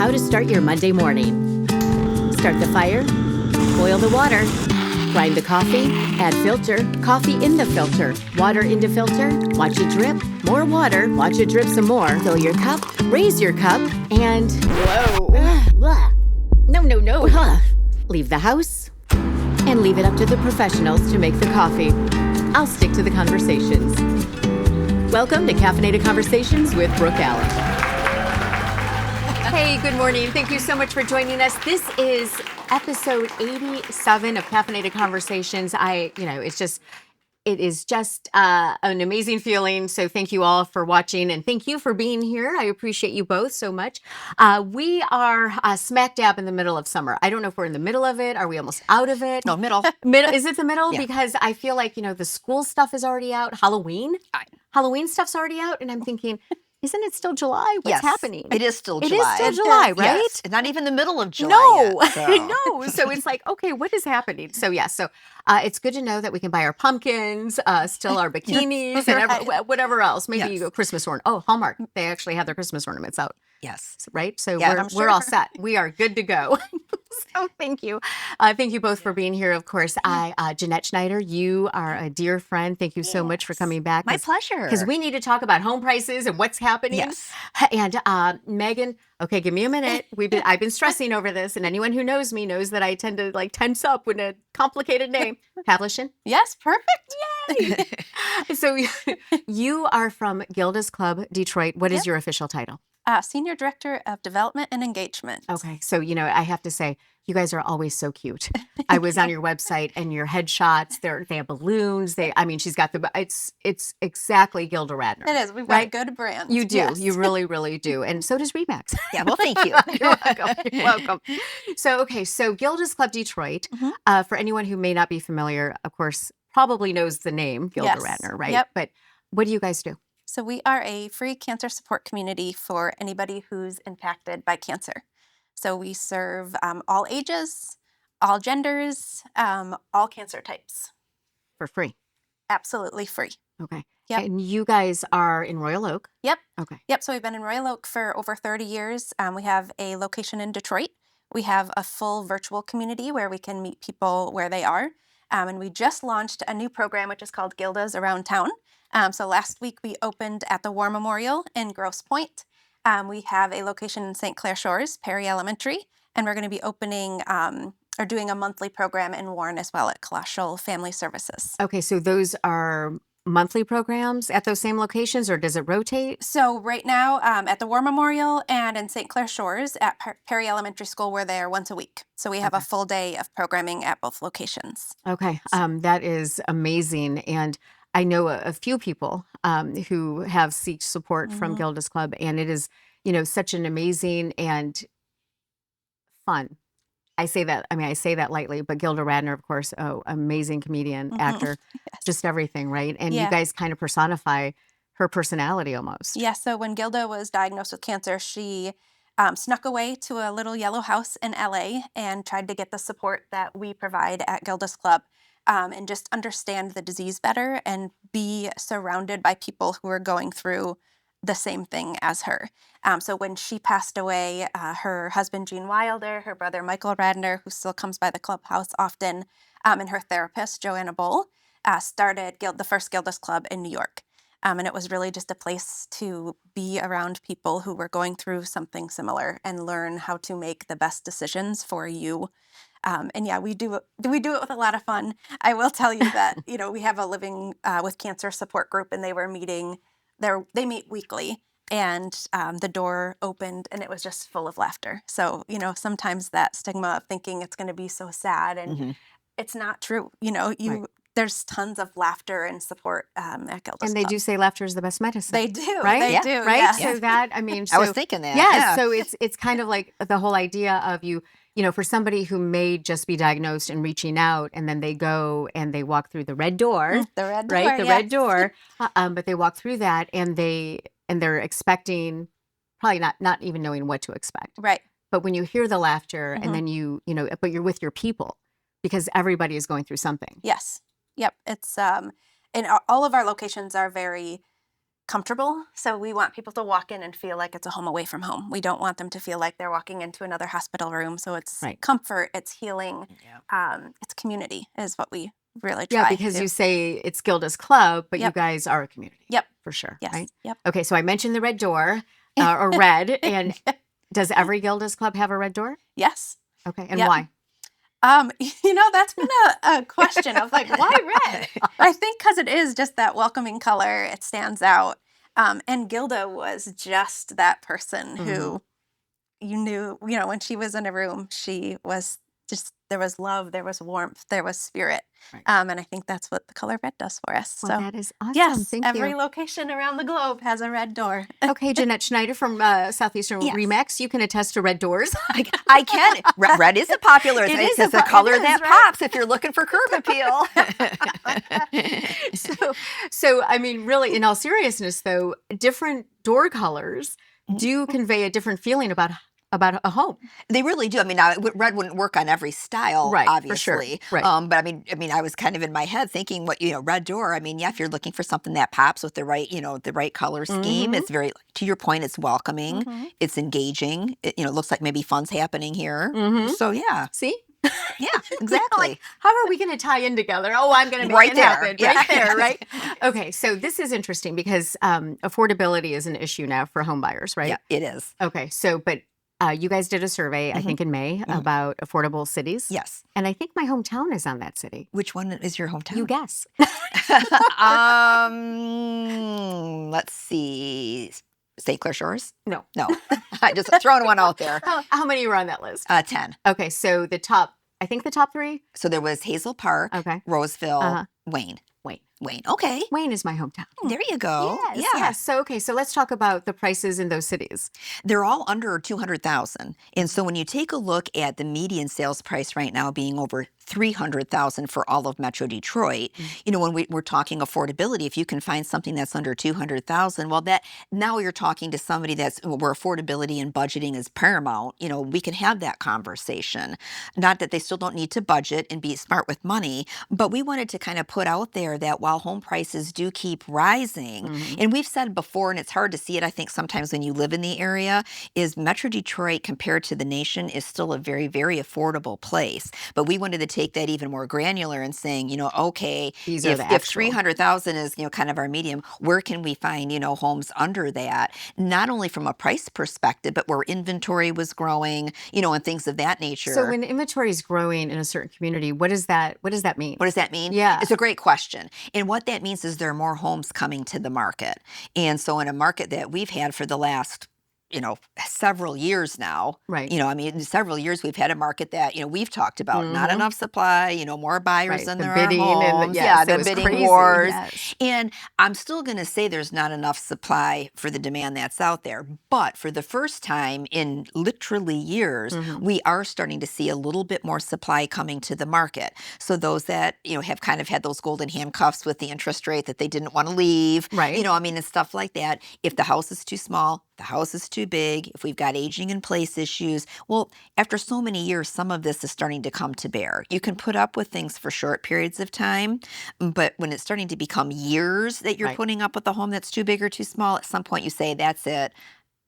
How to start your Monday morning. Start the fire, boil the water, grind the coffee, add filter, coffee in the filter, water into filter, watch it drip, more water, watch it drip some more, fill your cup, raise your cup, and no. Leave the house and leave it up to the professionals to make the coffee. I'll stick to the conversations. Welcome to Caffeinated Conversations with Brooke Allen. Hey, good morning. Thank you so much for joining us. This is episode 87 of Caffeinated Conversations. It is just an amazing feeling. So thank you all for watching and thank you for being here. I appreciate you both so much. We are smack dab in the middle of summer. I don't know if we're in the middle of it. Are we almost out of it? No, middle. Middle? Is it the middle? Yeah. Because I feel like, the school stuff is already out. Halloween stuff's already out. And I'm thinking, isn't it still July? What's happening? It is still July. It is still July, right? Yes. Not even the middle of July No, yet, so. no. So it's like, okay, what is happening? So it's good to know that we can buy our pumpkins, still our bikinis, and whatever else. Maybe a Christmas ornament. Oh, Hallmark. They actually have their Christmas ornaments out. Yes. Right? So Yeah, we're all set. We are good to go. So thank you. Thank you both for being here, of course. Jeanette Schneider, you are a dear friend. Thank you so much for coming back. My pleasure. Because we need to talk about home prices and what's happening. Yes. And Megan, okay, give me a minute. I've been stressing over this, and anyone who knows me knows that I tend to tense up with a complicated name. Pavleshyn? Yes, perfect. Yay! So you are from Gilda's Club, Detroit. What is your official title? Senior Director of Development and Engagement. Okay. So, I have to say, you guys are always so cute. I was on your website and your headshots, they have balloons. She's got it's exactly Gilda Radner. It is. We've got a good brand. You do. Yes. You really, really do. And so does Remax. Yeah, well, thank you. You're welcome. You're welcome. So Gilda's Club Detroit, for anyone who may not be familiar, of course, probably knows the name Gilda Radner, right? Yep. But what do you guys do? So we are a free cancer support community for anybody who's impacted by cancer. So we serve all ages, all genders, all cancer types. For free? Absolutely free. Okay. Yep. And you guys are in Royal Oak? Yep. Okay. Yep. So we've been in Royal Oak for over 30 years. We have a location in Detroit. We have a full virtual community where we can meet people where they are. And we just launched a new program, which is called Gilda's Around Town. So last week we opened at the War Memorial in Grosse Pointe. We have a location in St. Clair Shores, Perry Elementary, and we're going to be opening or doing a monthly program in Warren as well at Colossal Family Services. Okay, so those are monthly programs at those same locations, or does it rotate? So right now at the War Memorial and in St. Clair Shores at Perry Elementary School, we're there once a week. So we have a full day of programming at both locations. Okay, that is amazing. And I know a few people who have sought support from Gilda's Club, and it is, such an amazing and fun. I say that lightly, but Gilda Radner, of course, amazing comedian, actor, just everything, right? And you guys kind of personify her personality almost. Yeah, so when Gilda was diagnosed with cancer, she snuck away to a little yellow house in LA and tried to get the support that we provide at Gilda's Club. And just understand the disease better and be surrounded by people who are going through the same thing as her. So when she passed away, her husband, Gene Wilder, her brother, Michael Radner, who still comes by the clubhouse often, and her therapist, Joanna Bull, started the first Gilda's Club in New York. And it was really just a place to be around people who were going through something similar and learn how to make the best decisions for you. We do it with a lot of fun. I will tell you that, we have a Living with Cancer support group, and they meet weekly, and the door opened and it was just full of laughter. So, sometimes that stigma of thinking it's going to be so sad and it's not true. There's tons of laughter and support at Gilda's And they Club. do say laughter is the best medicine. They do. Right? They do. Right? Yes. So that, I was thinking that. Yeah. So it's kind of like the whole idea of for somebody who may just be diagnosed and reaching out, and then they go and they walk through the red door. The red door, right? The red door. But they walk through that and they're expecting, probably not even knowing what to expect. Right. But when you hear the laughter and then but you're with your people because everybody is going through something. Yes. Yep. It's and all of our locations are very comfortable. So we want people to walk in and feel like it's a home away from home. We don't want them to feel like they're walking into another hospital room. So it's Right. comfort, it's healing, Yeah. it's community is what we really Yeah, try because to. you say it's Gilda's Club, but you Yep. guys are a community. Yep. For sure. Yes. Right? Yep. Okay, so I mentioned the red door or red. And does every Gilda's Club have a red door? Yes. Okay, and Yep. why? That's been a question of like, why red? I think because it is just that welcoming color. It stands out. And Gilda was just that person who you knew, when she was in a room, she was just, there was love, there was warmth, there was spirit. Right. And I think that's what the color red does for us. Well, So that is awesome. yes, Thank every you. location around the globe has a red door. Okay, Jeanette Schneider from Southeastern Yes. Remax, you can attest to red doors. I can. Red is a popular. It It's is a color it is, that right? pops if you're looking for curb appeal. So I mean, really, in all seriousness, though, different door colors do convey a different feeling about a home. They really do. I mean, red wouldn't work on every style, Right, for obviously. sure. Right. But I mean, I was kind of in my head thinking, red door. I mean, yeah, if you're looking for something that pops with the right color scheme, it's very, to your point, it's welcoming, it's engaging. It looks like maybe fun's happening here. So yeah, See? yeah, exactly. Like, how are we going to tie in together? Oh, I'm going to make Right it there. happen. Yeah. Right there, right? Okay, so this is interesting because affordability is an issue now for home buyers, right? Yeah, it is. Okay, so, but you guys did a survey, I think in May, about affordable cities. Yes. And I think my hometown is on that city. Which one is your hometown? You guess. Let's see. St. Clair Shores? No. No. I just throwing one out there. How many were on that list? 10. Okay, so the top 3? So there was Hazel Park, Okay. Roseville, Wayne. Wayne. Okay. Wayne is my hometown. There you go. Yes. So, okay, so let's talk about the prices in those cities. They're all under 200,000. And so when you take a look at the median sales price right now being over 300,000 for all of Metro Detroit, when we're talking affordability, if you can find something that's under 200,000, well, that now you're talking to somebody where affordability and budgeting is paramount. We can have that conversation. Not that they still don't need to budget and be smart with money, but we wanted to kind of put out there that while home prices do keep rising, and we've said before, and it's hard to see it, I think sometimes when you live in the area, is Metro Detroit compared to the nation is still a very, very affordable place. But we wanted to take that even more granular and saying, okay, These are the if actual. 300,000 is, kind of our medium, where can we find, homes under that? Not only from a price perspective, but where inventory was growing, and things of that nature. So when inventory is growing in a certain community, what does that mean? What does that mean? Yeah. It's a great question. And what that means is there are more homes coming to the market. And so in a market that we've had for the last several years now. Right. I mean, several years we've had a market that, we've talked about not enough supply, more buyers Right. than The there bidding are and homes. yes, it the was bidding crazy. wars. Yes. And I'm still going to say there's not enough supply for the demand that's out there. But for the first time in literally years, we are starting to see a little bit more supply coming to the market. So those that, have kind of had those golden handcuffs with the interest rate that they didn't want to leave, Right. and stuff like that. If the house is too small, the house is too big, if we've got aging in place issues, well, after so many years, some of this is starting to come to bear. You can put up with things for short periods of time, but when it's starting to become years that you're Right. putting up with a home that's too big or too small, at some point you say, that's it.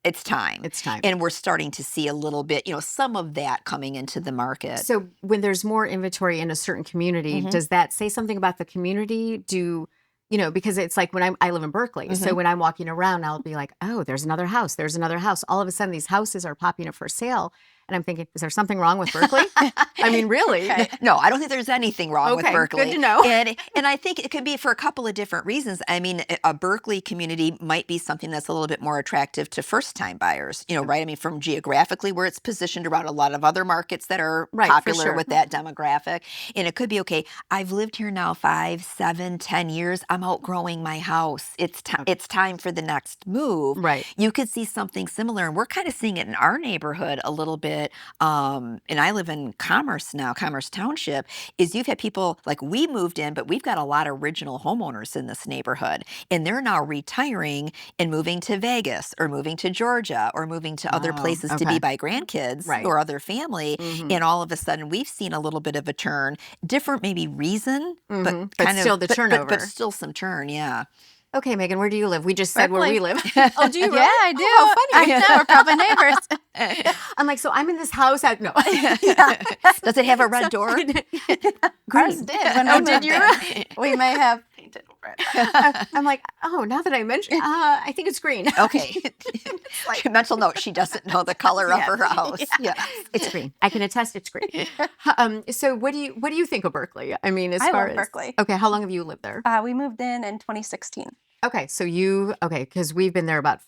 It's time. It's time. And we're starting to see a little bit, some of that coming into the market. So when there's more inventory in a certain community, does that say something about the community? Because it's like when I live in Berkeley. So when I'm walking around, I'll be like, oh, there's another house. There's another house. All of a sudden, these houses are popping up for sale. And I'm thinking, is there something wrong with Berkeley? I mean, really? Okay. No, I don't think there's anything wrong with Berkeley. Good to know. And I think it could be for a couple of different reasons. I mean, a Berkeley community might be something that's a little bit more attractive to first-time buyers, right? I mean, from geographically where it's positioned around a lot of other markets that are Right, for popular sure. with that demographic. And it could be, okay, I've lived here now 5, 7, 10 years. I'm outgrowing my house. It's time for the next move. Right. You could see something similar, and we're kind of seeing it in our neighborhood a little bit. And I live in Commerce now, Commerce Township, is you've had people, like we moved in, but we've got a lot of original homeowners in this neighborhood. And they're now retiring and moving to Vegas or moving to Georgia or moving to other Wow, places to okay. be by grandkids Right. or other family. And all of a sudden we've seen a little bit of a turn, different maybe reason, but But kind still of, the but turnover. still some churn, yeah. Okay, Megan, where do you live? We just said where we live. Oh, do you really? Yeah, I do. Oh, how funny. I know. We're probably neighbors. I'm like, so I'm in this house. No. Does it have a red door? Ours did. When Oh, we did moved you? in. We may have painted over it. I'm like, oh, now that I mentioned, I think it's green. Okay. Mental note, she doesn't know the color of her house. Yeah. It's green. I can attest it's green. So what do you think of Berkeley? I mean, I far love as Berkeley. Okay, how long have you lived there? We moved in 2016. Okay, so because we've been there about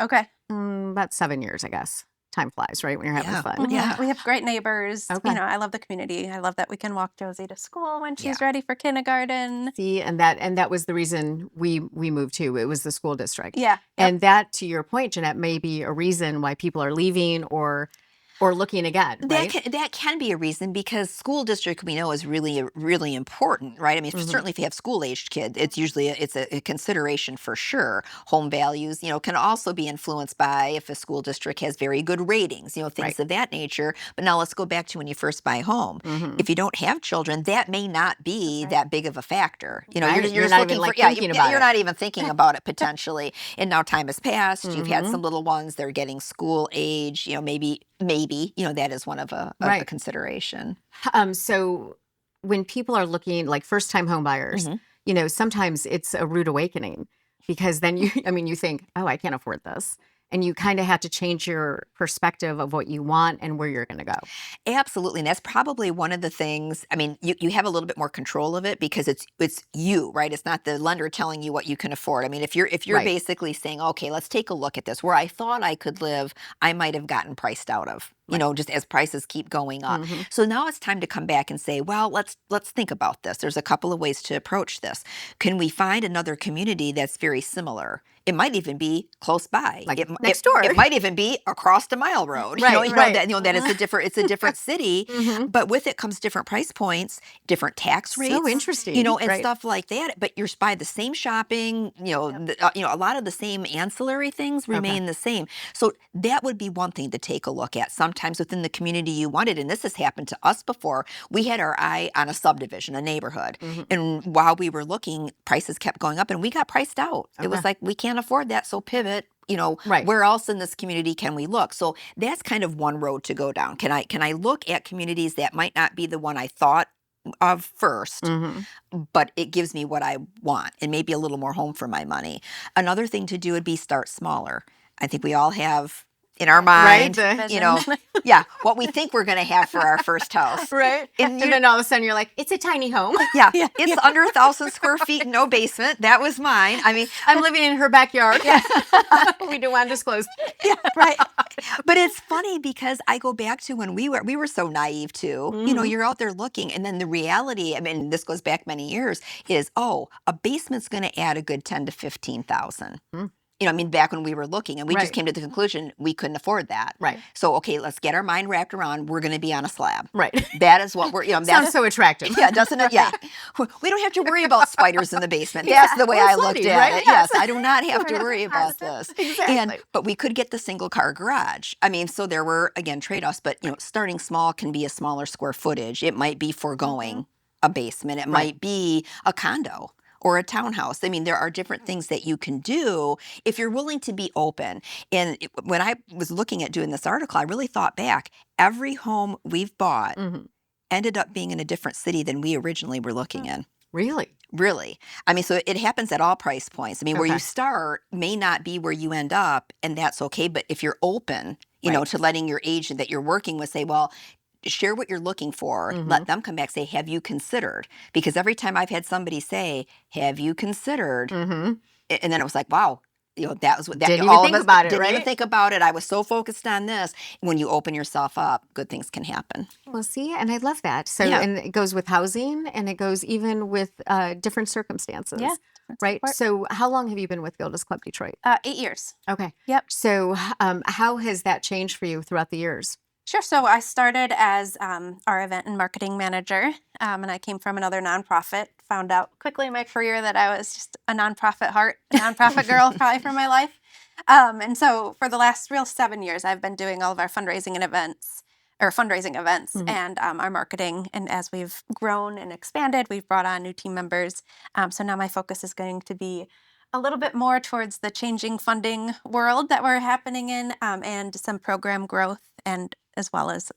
Okay. about 7 years, I guess. Time flies, right? When you're having Yeah. fun. Mhm. Yeah. We have great neighbors. Okay. I love the community. I love that we can walk Josie to school when she's Yeah. ready for kindergarten. See, and that was the reason we moved too. It was the school district. Yeah. Yep. And that, to your point, Jeanette, may be a reason why people are leaving or looking again, right? That can be a reason because school district we know is really really important, right? I mean, certainly if you have school aged kids, it's usually it's a consideration for sure. Home values, can also be influenced by if a school district has very good ratings, things Right. of that nature. But now let's go back to when you first buy a home. If you don't have children, that may not be right. that big of a factor. Right. You're You're just not looking even, like, for thinking about you're it. not even thinking about it potentially. And now time has passed. You've had some little ones. They're getting school age. Maybe that is one of a Right. consideration. So when people are looking like first time home buyers, sometimes it's a rude awakening because then you think, oh, I can't afford this. And you kind of have to change your perspective of what you want and where you're going to go. Absolutely. And that's probably one of the things. I mean, you have a little bit more control of it because it's you, right? It's not the lender telling you what you can afford. I mean, if you're Right. basically saying, okay, let's take a look at this. Where I thought I could live, I might have gotten priced out of. Just as prices keep going up. So now it's time to come back and say, well, let's think about this. There's a couple of ways to approach this. Can we find another community that's very similar? It might even be close by. Like It next door. It might even be across the mile road. Right, right. That is it's a different city, but with it comes different price points, different tax rates. So interesting. And Right. stuff like that. But you're by the same shopping, a lot of the same ancillary things remain the same. So that would be one thing to take a look at. Sometimes within the community you wanted, and this has happened to us before, we had our eye on a subdivision, a neighborhood. And while we were looking, prices kept going up and we got priced out. It was like, we can't afford that, so pivot. Right. Where else in this community can we look? So that's kind of one road to go down. Can I look at communities that might not be the one I thought of first, but it gives me what I want and maybe a little more home for my money. Another thing to do would be start smaller. I think we all have in our mind, Vision. what we think we're going to have for our first house. Right. And then all of a sudden you're like, it's a tiny home. Yeah, it's under 1,000 square feet, no basement. That was mine. I mean, I'm living in her backyard. We don't want to disclose. right. But it's funny because I go back to when we were so naive too. You're out there looking, and then the reality, I mean, this goes back many years, is a basement's going to add a good 10 to 15,000. Back when we were looking, and we just came to the conclusion we couldn't afford that. Right. So, okay, let's get our mind wrapped around. We're going to be on a slab. Right. That is what we're. Sounds so attractive. Yeah, doesn't it? Yeah. We don't have to worry about spiders in the basement. That's the way I looked flooding, at right? it. Yes, I do not have to worry about this. Exactly. But we could get the single car garage. I mean, so there were again trade-offs. But starting small can be a smaller square footage. It might be foregoing a basement. It might be a condo or a townhouse. I mean, there are different things that you can do if you're willing to be open. And when I was looking at doing this article, I really thought back. Every home we've bought ended up being in a different city than we originally were looking in. Really? Really. I mean, so it happens at all price points. I mean, where you Okay. start may not be where you end up, and that's okay. But if you're open, to letting your agent that you're working with say, well, share what you're looking for. Let them come back, say, have you considered? Because every time I've had somebody say, have you considered? And then it was like, wow, that was what that Didn't even all think of us about it, didn't even right? think about it. I was so focused on this. When you open yourself up, good things can happen. Well, see, and I love that. So, Yeah. and it goes with housing and it goes even with different circumstances. Yeah. Right. Support. So, how long have you been with Gilda's Club Detroit? 8 years. Okay. Yep. So, how has that changed for you throughout the years? Sure. So I started as our event and marketing manager, and I came from another nonprofit. Found out quickly in my career that I was just a nonprofit heart, a nonprofit girl probably for my life. And so for the last 7 years, I've been doing all of our fundraising events and our marketing. And as we've grown and expanded, we've brought on new team members. So now my focus is going to be a little bit more towards the changing funding world that we're happening in, and some program growth, and as well as,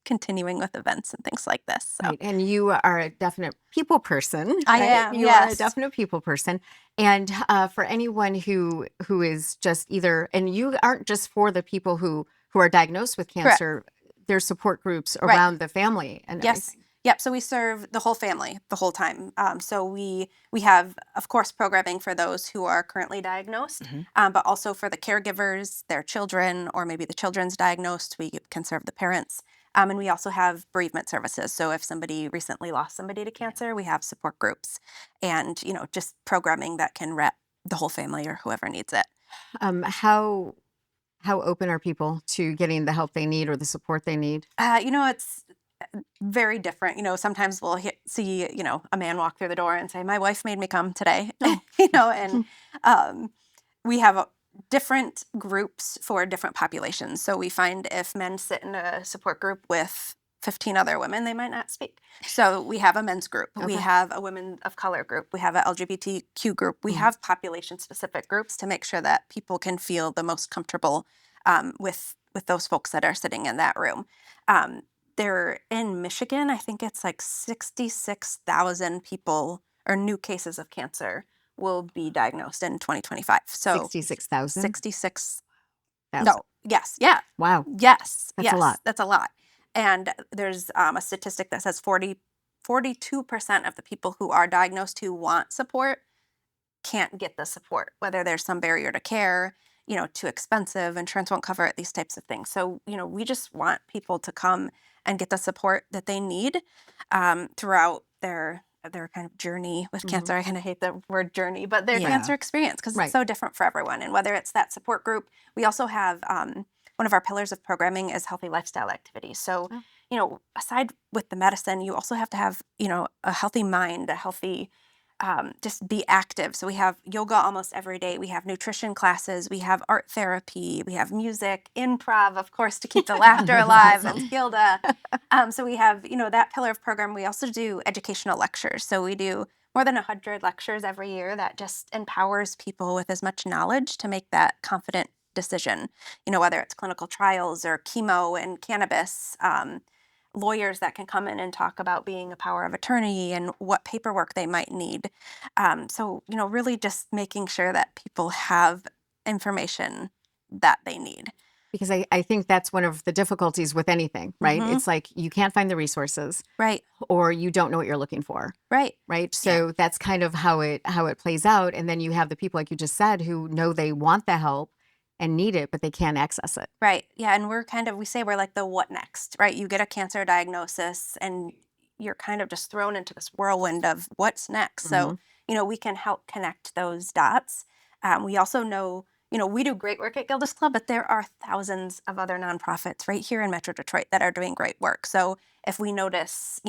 continuing with events and things like this. So Right. And you are a definite people person, I right? am, You are a yes. definite people person. And for anyone who is just either, and you aren't just for the people who are diagnosed with Correct. cancer, there's support groups Right. around the family and Yes. everything. Yep. So we serve the whole family the whole time. So we have, of course, programming for those who are currently diagnosed, but also for the caregivers, their children, or maybe the children's diagnosed, we can serve the parents. And we also have bereavement services. So if somebody recently lost somebody to cancer, we have support groups, and just programming that can wrap the whole family or whoever needs it. How open are people to getting the help they need or the support they need? It's very different. Sometimes we'll see, a man walk through the door and say, "My wife made me come today." Oh. And we have different groups for different populations. So we find if men sit in a support group with 15 other women, they might not speak. So we have a men's group. We Okay. have a women of color group. We have a LGBTQ group. We have population specific groups to make sure that people can feel the most comfortable with those folks that are sitting in that room. They're in Michigan. I think it's like 66,000 people or new cases of cancer will be diagnosed in 2025. So 66,000? 66. Thousand. No. Yes. Yeah. Wow. Yes. That's yes, a lot. That's a lot. And there's a statistic that says 42% of the people who are diagnosed who want support can't get the support, whether there's some barrier to care, too expensive, insurance won't cover it, these types of things. So, we just want people to come and get the support that they need throughout their kind of journey with cancer. I kind of hate the word journey, but their Yeah. cancer experience, because Right. it's so different for everyone. And whether it's that support group, we also have one of our pillars of programming is healthy lifestyle activities. So, aside with the medicine, you also have to have, a healthy mind, a healthy just be active. So we have yoga almost every day. We have nutrition classes. We have art therapy. We have music, improv, of course, to keep the laughter alive. Awesome. That's Gilda. So we have, that pillar of program. We also do educational lectures. So we do more than 100 lectures every year that just empowers people with as much knowledge to make that confident decision, whether it's clinical trials or chemo and cannabis. Lawyers that can come in and talk about being a power of attorney and what paperwork they might need. So, really just making sure that people have information that they need. Because I think that's one of the difficulties with anything, right? Mhm. It's like you can't find the resources Right, or you don't know what you're looking for, right, right? So that's kind of how it plays out. And then you have the people, like you just said, who know they want the help and need it, but they can't access it. right. Yeah, and we say we're like the what next, right? You get a cancer diagnosis and you're kind of just thrown into this whirlwind of what's next. So, we can help connect those dots. We also know, we do great work at Gilda's Club, but there are thousands of other nonprofits right here in Metro Detroit that are doing great work. So if we notice,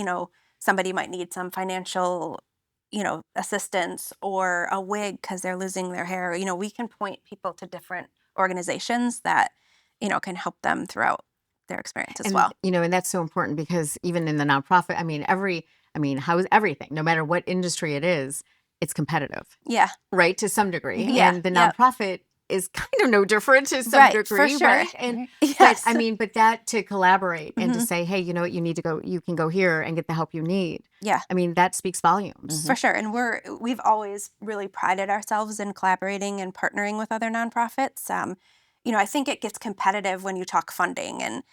somebody might need some financial, assistance or a wig because they're losing their hair, we can point people to different organizations that, can help them throughout their experience as And, well. and that's so important because even in the nonprofit, how is everything, no matter what industry it is, it's competitive, Yeah. right? To some degree. Yeah. And the Yep. nonprofit is kind of no different to some Right, for degree, sure. right? And Yes. but that to collaborate and to Mhm. say, hey, you know what, you need to go, you can go here and get the help you need. Yeah. That speaks volumes. For sure. And we've always really prided ourselves in collaborating and partnering with other nonprofits. I think it gets competitive when you talk funding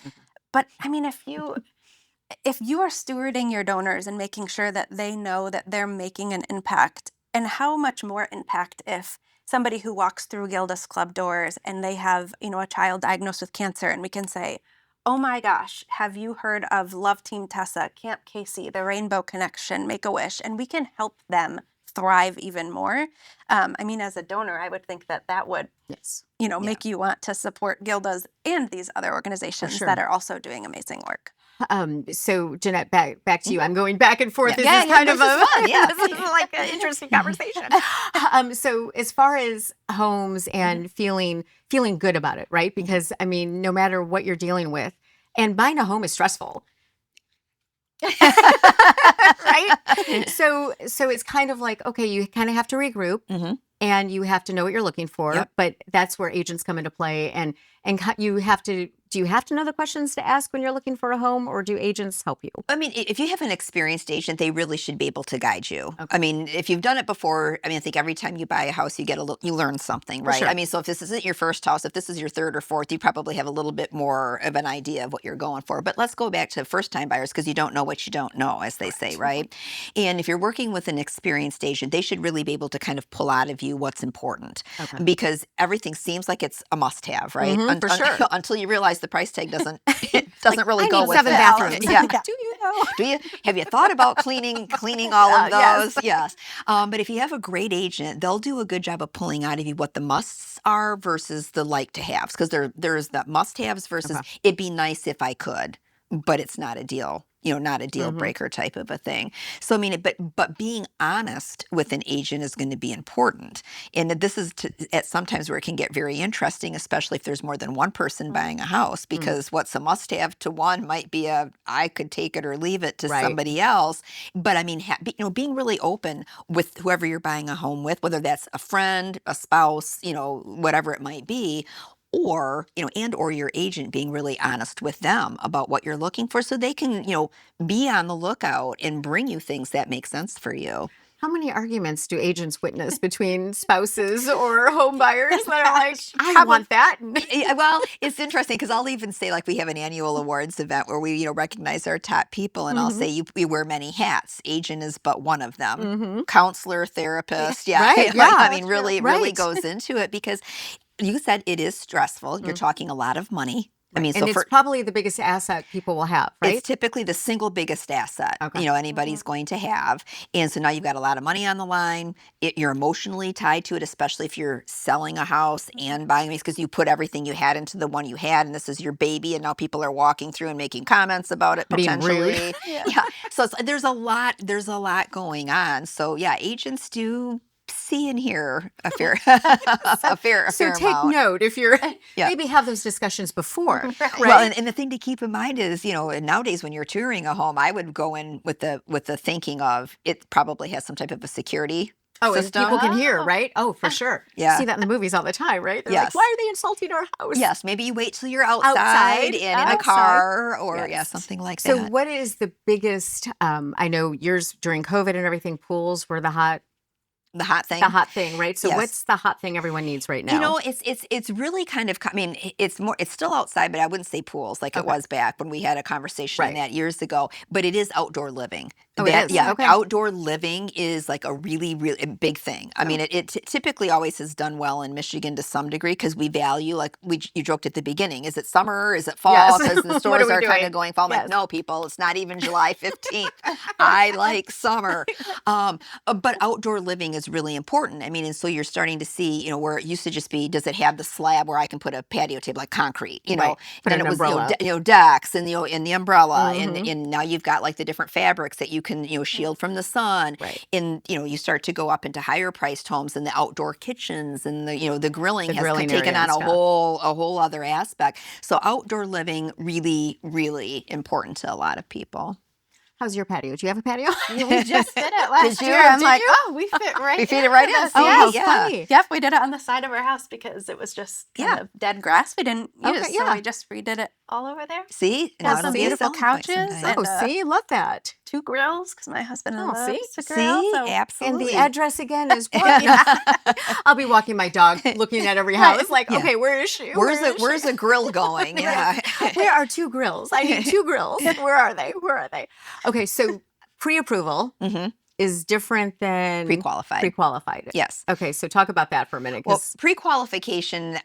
but if you are stewarding your donors and making sure that they know that they're making an impact, and how much more impact if somebody who walks through Gilda's Club doors and they have, a child diagnosed with cancer, and we can say, oh my gosh, have you heard of Love Team Tessa, Camp Casey, the Rainbow Connection, Make-A-Wish, and we can help them thrive even more. As a donor, I would think that would, Yes. make you want to support Gilda's and these other organizations sure. that are also doing amazing work. So Jeanette, back to you. I'm going back and forth. Yeah. This is kind of this is fun. Yeah. this is like an interesting conversation. So as far as homes and feeling good about it, right? Because no matter what you're dealing with, and buying a home is stressful. Right? So it's kind of like, okay, you kind of have to regroup. and you have to know what you're looking for. Yep. But that's where agents come into play, and you have to. Do you have to know the questions to ask when you're looking for a home, or do agents help you? I mean, if you have an experienced agent, they really should be able to guide you. Okay. I mean, if you've done it before, I mean, I think every time you buy a house, you get you learn something, For right? sure. I mean, so if this isn't your first house, if this is your third or fourth, you probably have a little bit more of an idea of what you're going for. But let's go back to first-time buyers, because you don't know what you don't know, as they say, right? And if you're working with an experienced agent, they should really be able to kind of pull out of you what's important, Okay. because everything seems like it's a must-have, right? For sure. Until you realize the price tag doesn't it doesn't really I go need with 7 it. bathrooms. Yeah. Do you know? Do you have you thought about cleaning all of Yes. those? Yes. But if you have a great agent, they'll do a good job of pulling out of you what the musts are versus the like to haves, because there's the must haves versus Okay. it'd be nice if I could, but it's not a deal. Not a deal Mhm. breaker type of a thing. So I mean, but being honest with an agent is going to be important, and this is at sometimes where it can get very interesting, especially if there's more than one person buying a house, because what's a must-have to one might be I could take it or leave it to Right. somebody else. But I mean, being really open with whoever you're buying a home with, whether that's a friend, a spouse, whatever it might be, or or your agent, being really honest with them about what you're looking for, so they can be on the lookout and bring you things that make sense for you. How many arguments do agents witness between spouses or home buyers that are like, I want that? Yeah, well, it's interesting, because I'll even say, like, we have an annual awards event where we recognize our top people, and I'll say we wear many hats. Agent is but one of them. Mm-hmm. Counselor, therapist, yeah. Right, Like, yeah. I mean, really Right. goes into it, because you said it is stressful. You're talking a lot of money. I mean, And so it's probably the biggest asset people will have, right? it's typically the single biggest asset Okay. anybody's going to have. And so now you've got a lot of money on the line. You're emotionally tied to it, especially if you're selling a house and buying it, because you put everything you had into the one you had, and this is your baby, and now people are walking through and making comments about it Being rude. potentially. Yeah. Yeah. So there's a lot going on. So yeah, agents do see and hear a fair So fair take amount. note if you're Yeah. maybe have those discussions before, right? Well, and the thing to keep in mind is, nowadays when you're touring a home, I would go in with the thinking of it probably has some type of a security and system. people can hear, Oh. right? Oh, for sure. Yeah. You see that in the movies all the time, right? They're Yes. like, why are they insulting our house? Yes, maybe you wait till you're outside, Outside, and in a outside. car, or Yes. something like So that. what is the biggest, I know yours during COVID and everything, pools were the hot The hot thing. right? So Yes. what's the hot thing everyone needs right now? It's really kind of, I mean, it's still outside, but I wouldn't say pools like it Okay. was back when we had a conversation on Right. that years ago. But it is outdoor living. Oh, it is? Yeah, Okay. outdoor living is like a really, really big thing. I mean, it typically always has done well in Michigan to some degree, because we value, like you joked at the beginning, is it summer? Is it fall? Yes. Because the What stores are we are kind doing? of going fall. I'm Yes. like, no, people, it's not even July 15th. I like summer. But outdoor living is really important. I mean, and so you're starting to see, where it used to just be, does it have the slab where I can put a patio table, like concrete, Right. Put and then an it was, umbrella. decks, and, and the umbrella, Mhm. and now you've got like the different fabrics that you can, shield from the sun. Right. And, you start to go up into higher priced homes, and the outdoor kitchens, and the grilling The has grilling taken area on and a stuff. whole other aspect. So outdoor living, really, really important to a lot of people. How's your patio? Do you have a patio? Yeah, we just did it last you? year. I'm Did like, you? oh, we fit right You fit it in right with in. this. See, Oh, Yes. how yeah. funny. Yep, we did it on the side of our house because it was just kind Yeah. of dead grass we didn't use. Okay, So yeah. we just redid it all over there. See? Got Now some it'll be a beautiful selling point couches sometime. and Oh, see, love that. 2 grills because my husband Oh, loves see? to grill. See? So Absolutely. And the address again is what? I'll be walking my dog, looking at every house, like, Yeah. okay, where is she? Where's the grill going? Yeah. Where are 2 grills? I need 2 grills. Where are they? Where are they? Okay, so pre-approval hmm is different than Pre-qualified. pre-qualified. Yes. Okay, so talk about that for a minute. Well, 'Cause pre-qualification,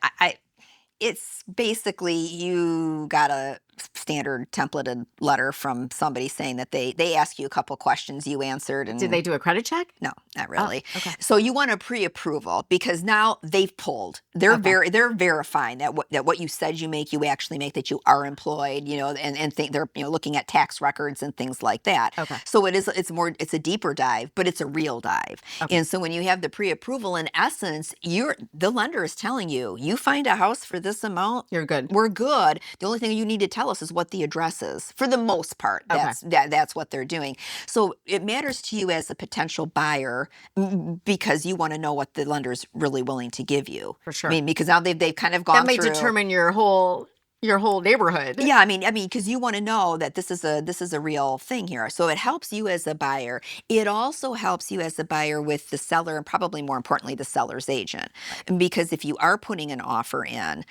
it's basically you got a standard templated letter from somebody saying that they ask you a couple questions, you answered, and did they do a credit check? no, not really. Oh, okay. So you want a pre-approval, because now they've pulled. They're Okay. they're verifying that what you said you make, you actually make, that you are employed, and they're looking at tax records and things like that. Okay. So it's a deeper dive, but it's a real dive. Okay. And so when you have the pre-approval, in essence, the lender is telling you, you find a house for this amount, You're good. we're good. The only thing you need to tell us is what the address is. For the most part, Okay. that's what they're doing. So it matters to you as a potential buyer because you want to know what the lender's really willing to give you. For I sure. mean, because now they've kind of That gone may through. determine your whole neighborhood. Yeah, I mean, because you want to know that this is a real thing here. So it helps you as a buyer. It also helps you as a buyer with the seller, and probably more importantly, the seller's agent. Right. Because if you are putting an offer in,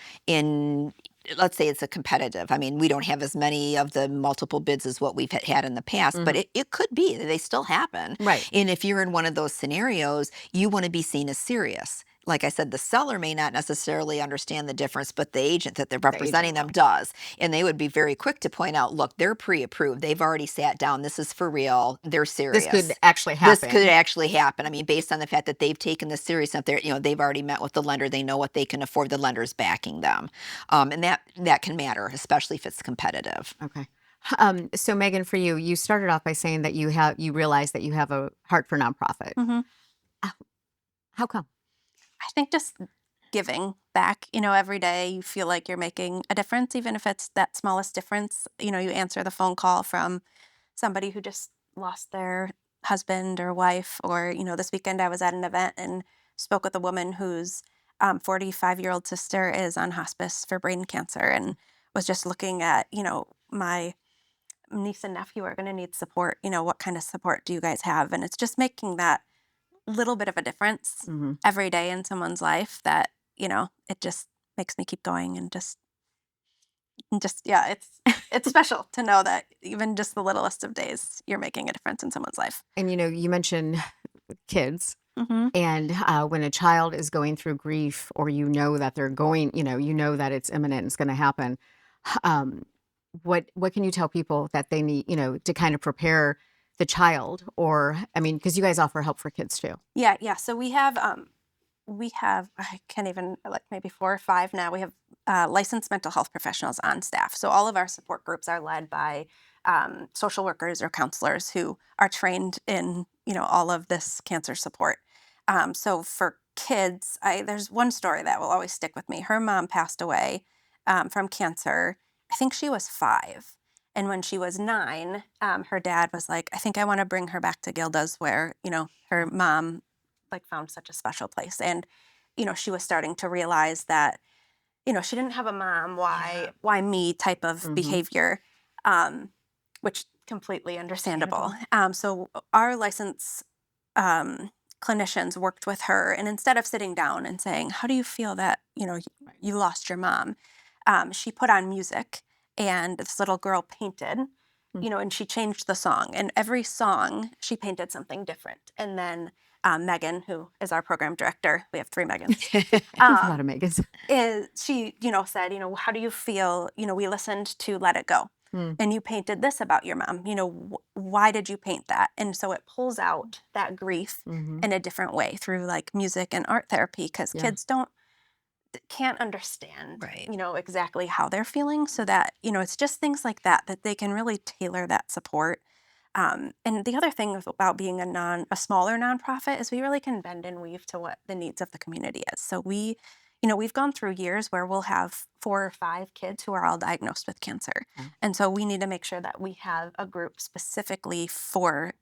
let's say it's a competitive. I mean, we don't have as many of the multiple bids as what we've had in the past, but it could be that they still happen. Right. And if you're in one of those scenarios, you want to be seen as serious. Like I said, the seller may not necessarily understand the difference, but the agent that they're representing them does. And they would be very quick to point out, look, they're pre-approved. They've already sat down. This is for real. They're serious. This could actually happen. This could actually happen. I mean, based on the fact that they've taken this serious enough, they've already met with the lender. They know what they can afford. The lender's backing them. And that can matter, especially if it's competitive. Okay. So Megan, for you, you started off by saying that you realize that you have a heart for nonprofit. Mhm. How come? I think just giving back, every day you feel like you're making a difference, even if it's that smallest difference. You answer the phone call from somebody who just lost their husband or wife, or, this weekend I was at an event and spoke with a woman whose 45-year-old sister is on hospice for brain cancer, and was just looking at, my niece and nephew are going to need support. What kind of support do you guys have? And it's just making that little bit of a difference Mm-hmm. every day in someone's life that, it just makes me keep going, and just yeah, it's special to know that even just the littlest of days you're making a difference in someone's life. And you mentioned kids, Mm-hmm. and when a child is going through grief, or that they're going, that it's imminent, it's going to happen. Um, what can you tell people that they need, to kind of prepare the child, or I mean, because you guys offer help for kids too. Yeah. So we have I can't even, like, maybe 4 or 5 now. We have licensed mental health professionals on staff. So all of our support groups are led by social workers or counselors who are trained in all of this cancer support. So for kids, there's one story that will always stick with me. Her mom passed away from cancer. I think she was 5. And when she was 9, her dad was like, I think I want to bring her back to Gilda's, where, her mom found such a special place. And, she was starting to realize that, she didn't have a mom. Why me type of Mhm. behavior, which completely understandable. So our license clinicians worked with her, and instead of sitting down and saying, how do you feel that, you lost your mom? She put on music, and this little girl painted, and she changed the song. And every song she painted something different. And then Megan, who is our program director, we have 3 Megans, A lot of Megans. she, said, how do you feel? We listened to Let It Go, Mm. and you painted this about your mom. Why did you paint that? And so it pulls out that grief Mhm. in a different way through music and art therapy, because Yeah. kids can't understand, Right. exactly how they're feeling. So that, it's just things like that they can really tailor that support. And the other thing about being a smaller nonprofit is we really can bend and weave to what the needs of the community is. So we've gone through years where we'll have 4 or 5 kids who are all diagnosed with cancer. Yeah. And so we need to make sure that we have a group specifically for,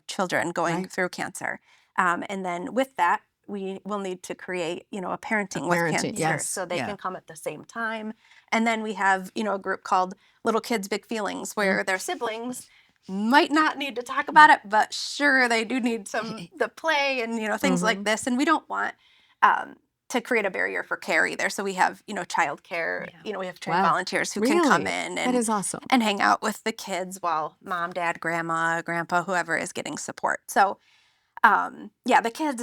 children going Right. through cancer. And then with that, we will need to create, a parenting with parenting, cancer, yes. so they Yeah. can come at the same time. And then we have, a group called Little Kids Big Feelings, where their siblings might not need to talk about it, but sure, they do need the play and things like this. And we don't want to create a barrier for care either. So we have child care. Yeah. We have trained Wow. volunteers who can come Really? in That is awesome. and hang out with the kids while mom, dad, grandma, grandpa, whoever is getting support. So the kids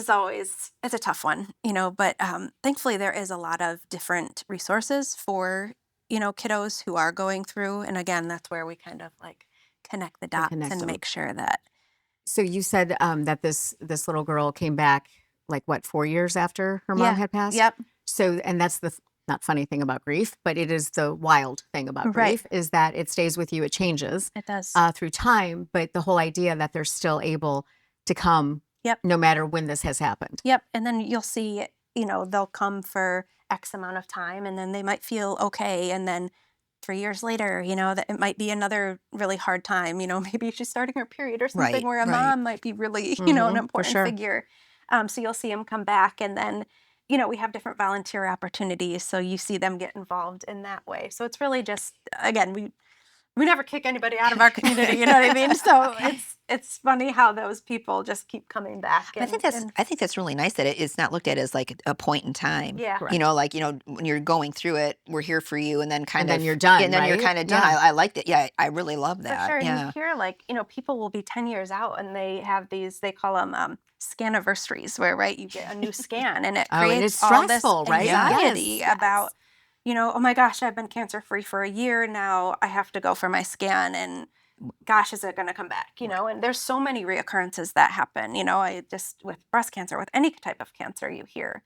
it's a tough one, but thankfully there is a lot of different resources for kiddos who are going through. And again, that's where we kind of connect the dots connect and them. make sure that. So you said that this little girl came back, 4 years after her mom had passed? Yep. So, and that's the not funny thing about grief, but it is the wild thing about Right. grief, is that it stays with you. It changes It does. through time, but the whole idea that they're still able to come Yep. no matter when this has happened. Yep. And then you'll see, they'll come for X amount of time, and then they might feel okay. And then 3 years later, that it might be another really hard time. Maybe she's starting her period or something Right, where a right. mom might be really, an For important sure. figure. So you'll see them come back, and then, we have different volunteer opportunities. So you see them get involved in that way. So it's really just, again, we never kick anybody out of our community, you know what I mean? So it's funny how those people just keep coming back. I think that's really nice that it's not looked at as like a point in time. Yeah. Correct. Like, when you're going through it, we're here for you, and then And then you're done, and then you're right? kind of done. Yeah. I like that. Yeah, I really love For that. sure. And Yeah. you hear people will be 10 years out and they have these, they call them scaniversaries, where, right, you get a new scan and it Oh, and creates it's all this stressful, right? anxiety Yes, about, oh my gosh, I've been cancer free for a year now. I have to go for my scan, and gosh, is it going to come back? And there's so many reoccurrences that happen, I just, with breast cancer, with any type of cancer you hear.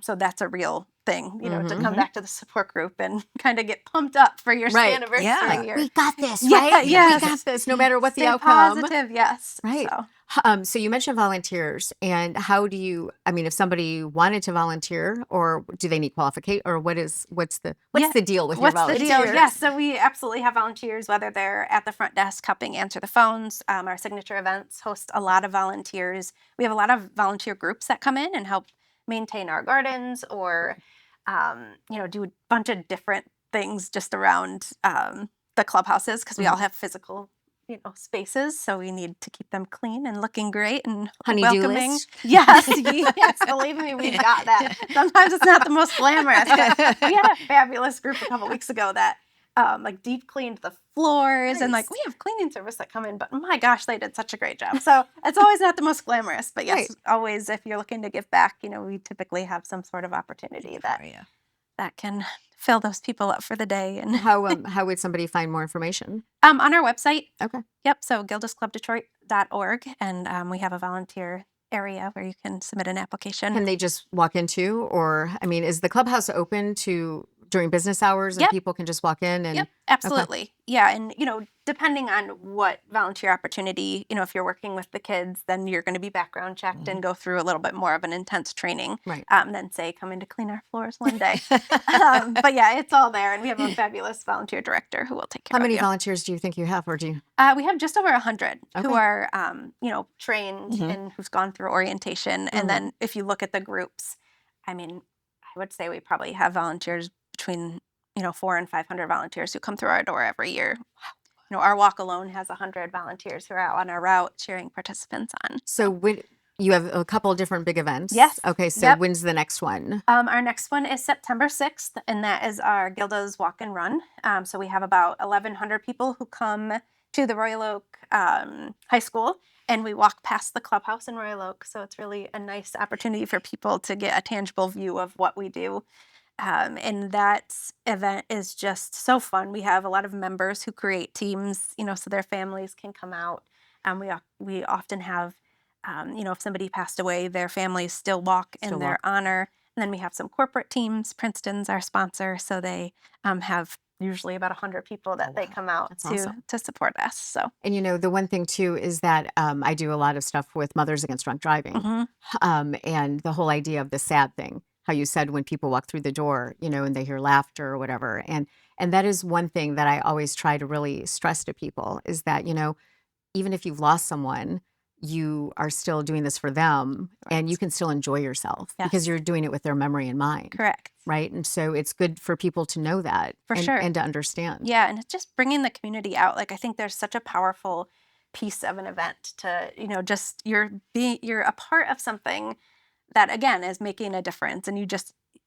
So that's a real thing, to come back to the support group and kind of get pumped up for your Right. anniversary. Yeah. Or, We got this, Yeah, right? yes. We got this, no matter what the stay outcome. positive, yes. Right. So. So you mentioned volunteers, and how do you? I mean, if somebody wanted to volunteer, or do they need qualification, or what's the Yeah. deal with What's your the volunteers? deal? Yes, so we absolutely have volunteers, whether they're at the front desk helping answer the phones. Our signature events host a lot of volunteers. We have a lot of volunteer groups that come in and help maintain our gardens, or do a bunch of different things just around the clubhouses, because we all have physical spaces, so we need to keep them clean and looking great and Honey-do welcoming. list? Yes, yes, believe me, we've got that. Sometimes it's not the most glamorous, but we had a fabulous group a couple weeks ago that deep cleaned the floors, and Nice. we have cleaning service that come in, but my gosh, they did such a great job. So it's always not the most glamorous, but yes, Right. always, if you're looking to give back, we typically have some sort of opportunity that Oh, yeah. that can fill those people up for the day. And How would somebody find more information? on our website. Okay. Yep. So gildasclubdetroit.org, and we have a volunteer area where you can submit an application. Can they just walk into, or I mean, is the clubhouse open during business hours, and Yep. people can just walk in? And Yep, absolutely. Yeah, and depending on what volunteer opportunity, if you're working with the kids, then you're going to be background checked and go through a little bit more of an intense training. Right. Then say, come in to clean our floors one day. But yeah, it's all there, and we have a fabulous volunteer director who will take care How many of you. volunteers do you think you have, or do you? We have just over 100 who Okay. are, trained and who's gone through orientation. Mhm. And then if you look at the groups, I mean, I would say we probably have volunteers between 400 and 500 volunteers who come through our door every year. Our walk alone has 100 volunteers who are out on our route cheering participants on. So when you have a couple different big events. Yes. Okay. So Yep. when's the next one? Our next one is September 6th, and that is our Gilda's Walk and Run. So we have about 1,100 people who come to the Royal Oak High School, and we walk past the clubhouse in Royal Oak. So it's really a nice opportunity for people to get a tangible view of what we do. And that event is just so fun. We have a lot of members who create teams, so their families can come out. We often have, if somebody passed away, their families still walk in Still their walk. honor. And then we have some corporate teams. Princeton's our sponsor, so they have usually about 100 people that they come out That's to awesome. to support us. So And the one thing too is that I do a lot of stuff with Mothers Against Drunk Driving, mhm. and the whole idea of the sad thing. How you said when people walk through the door, and they hear laughter or whatever, and that is one thing that I always try to really stress to people is that even if you've lost someone, you are still doing this for them, and you can still enjoy yourself because Yes. you're doing it with their memory in mind, Correct. right? And so it's good for people to know that For sure. and to understand. Yeah, and it's just bringing the community out. I think there's such a powerful piece of an event to, just you're a part of something that, again, is making a difference, and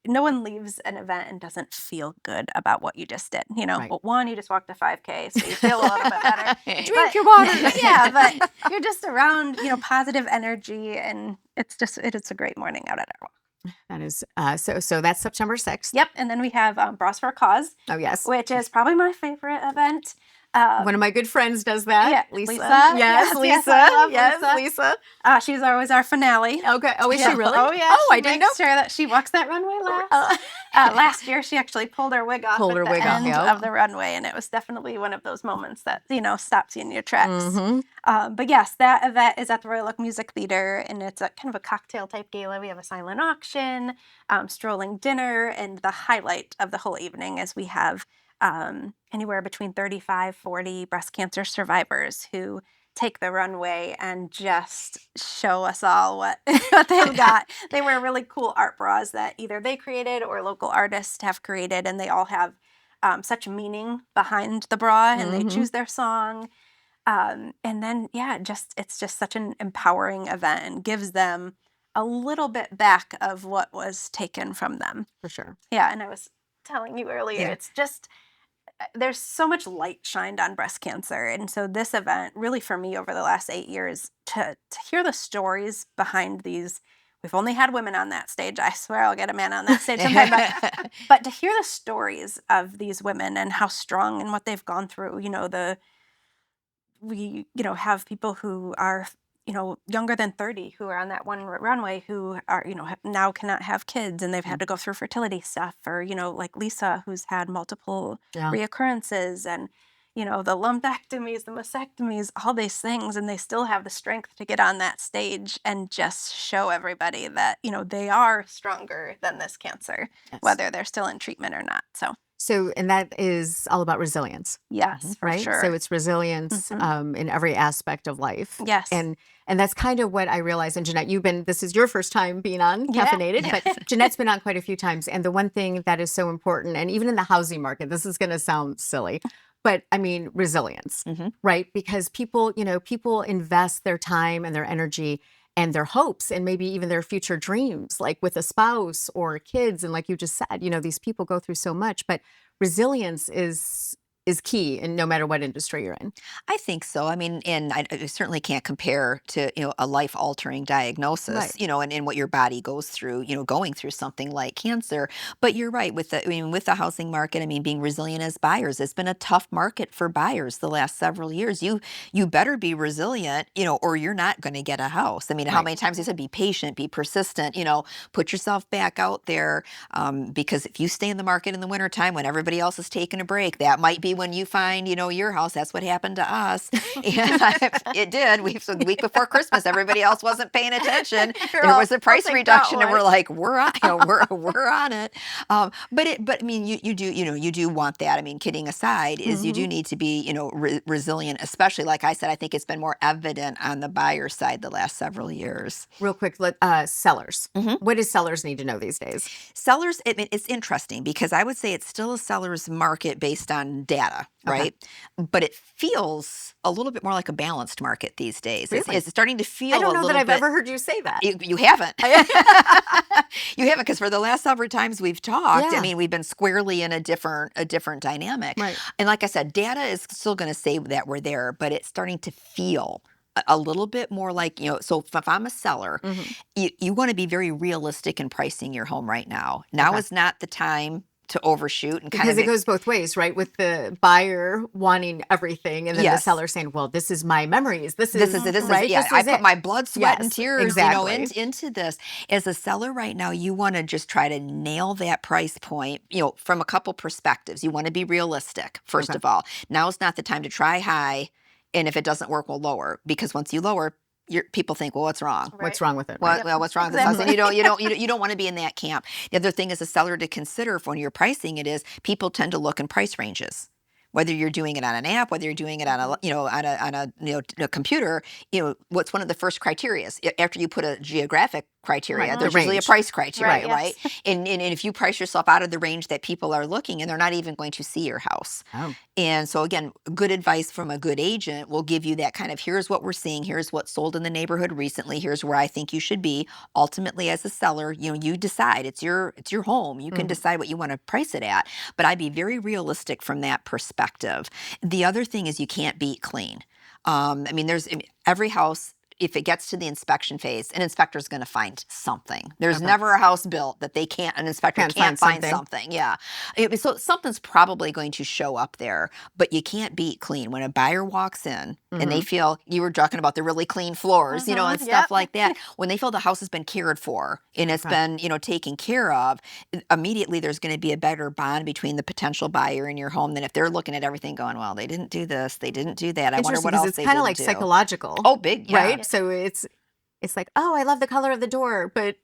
no one leaves an event and doesn't feel good about what you just did. Right. Well, one, you just walked a 5K, so you feel a little bit better. Drink your water. Yeah, but you're just around, positive energy, and it's a great morning out at our walk. That is so that's September 6th. Yep, and then we have Bras for a Cause, Oh yes. which is probably my favorite event. One of my good friends does that. Yeah, Lisa. Lisa. Yes, Yes, Lisa. yes, I love Yes, Lisa. Lisa. She's always our finale. Okay. Oh, is she Yeah. really? Oh, yeah. Oh, she I didn't know. makes sure that she walks that runway last. Last year, she actually pulled her wig off Pulled at her the wig off, end yep. of the runway, and it was definitely one of those moments that, stops you in your tracks. Mhm. But yes, that event is at the Royal Oak Music Theater, and it's a kind of a cocktail-type gala. We have a silent auction, strolling dinner, and the highlight of the whole evening is we have anywhere between 35, 40 breast cancer survivors who take the runway and just show us all what, what they've got. They wear really cool art bras that either they created or local artists have created, and they all have such meaning behind the bra, and they choose their song. And then, yeah, it's just such an empowering event and gives them a little bit back of what was taken from them. For sure. Yeah, and I was telling you earlier, Yeah. it's just there's so much light shined on breast cancer. And so this event really for me over the last 8 years to hear the stories behind these. We've only had women on that stage. I swear I'll get a man on that stage sometime. But to hear the stories of these women and how strong and what they've gone through, we have people who are younger than 30 who are on that one runway who are now cannot have kids, and they've had to go through fertility stuff, or like Lisa, who's had multiple reoccurrences, and the lumpectomies, the mastectomies, all these things, and they still have the strength to get on that stage and just show everybody that they are stronger than this cancer, whether they're still in treatment or not. So, and that is all about resilience. Yes, for right? sure. So it's resilience in every aspect of life. Yes. And that's kind of what I realized. And Jeanette, this is your first time being on Caffeinated, but Jeanette's been on quite a few times. And the one thing that is so important, and even in the housing market, this is going to sound silly, but I mean, resilience, right? Because people invest their time and their energy and their hopes and maybe even their future dreams, like with a spouse or kids. And like you just said, these people go through so much, but resilience is key in no matter what industry you're in. I think so. I mean, and I certainly can't compare to, a life-altering diagnosis, and what your body goes through, going through something like cancer. But you're right with the housing market. I mean, being resilient as buyers, it's been a tough market for buyers the last several years. You better be resilient, or you're not going to get a house. I mean, how many times they said, be patient, be persistent, put yourself back out there, because if you stay in the market in the wintertime when everybody else is taking a break, that might be when you find, your house. That's what happened to us. And it did. So the week before Christmas, everybody else wasn't paying attention. There was a price reduction, and we're like, we're on, we're on it. But I mean, you do want that. I mean, kidding aside, is you do need to be, resilient, especially like I said. I think it's been more evident on the buyer side the last several years. Real quick, sellers. What do sellers need to know these days? Sellers, it's interesting because I would say it's still a seller's market based on data, right? But it feels a little bit more like a balanced market these days. Really? It's starting to feel I don't know that I've bit, ever heard you say that. You haven't. You haven't, because for the last several times we've talked, I mean, we've been squarely in a different dynamic. Right. And like I said, data is still going to say that we're there, but it's starting to feel a little bit more like, so if I'm a seller, you want to be very realistic in pricing your home right now. Now is not the time to overshoot, and because it goes both ways, right? With the buyer wanting everything, and then the seller saying, "Well, this is my memories. This is right. Yeah, I put my blood, sweat, and tears, into this." As a seller right now, you want to just try to nail that price point, from a couple perspectives. You want to be realistic, first of all. Now is not the time to try high, and if it doesn't work, we'll lower. Because once you lower, people think, well, what's wrong? Right. What's wrong with it? Well, what's wrong with this house? And you don't want to be in that camp. The other thing as a seller to consider when you're pricing it is people tend to look in price ranges. Whether you're doing it on an app, whether you're doing it on a computer, what's one of the first criteria after you put a geographic criteria? There's usually a price criteria, right? And if you price yourself out of the range that people are looking, and they're not even going to see your house. Oh. And so again, good advice from a good agent will give you that kind of, here's what we're seeing, here's what's sold in the neighborhood recently, here's where I think you should be. Ultimately, as a seller, you decide. It's your home. You can decide what you want to price it at. But I'd be very realistic from that perspective. The other thing is you can't beat clean. There's every house. If it gets to the inspection phase, an inspector is going to find something. There's never a house built that an inspector can't find something. Yeah. So something's probably going to show up there, but you can't beat clean. When a buyer walks in and they feel, you were talking about the really clean floors, and stuff like that. When they feel the house has been cared for and it's been, taken care of, immediately there's going to be a better bond between the potential buyer and your home than if they're looking at everything going, well, they didn't do this, they didn't do that. I wonder what else they didn't do. It's kind of like psychological. Oh, big, yeah. Right? So it's like, oh, I love the color of the door, but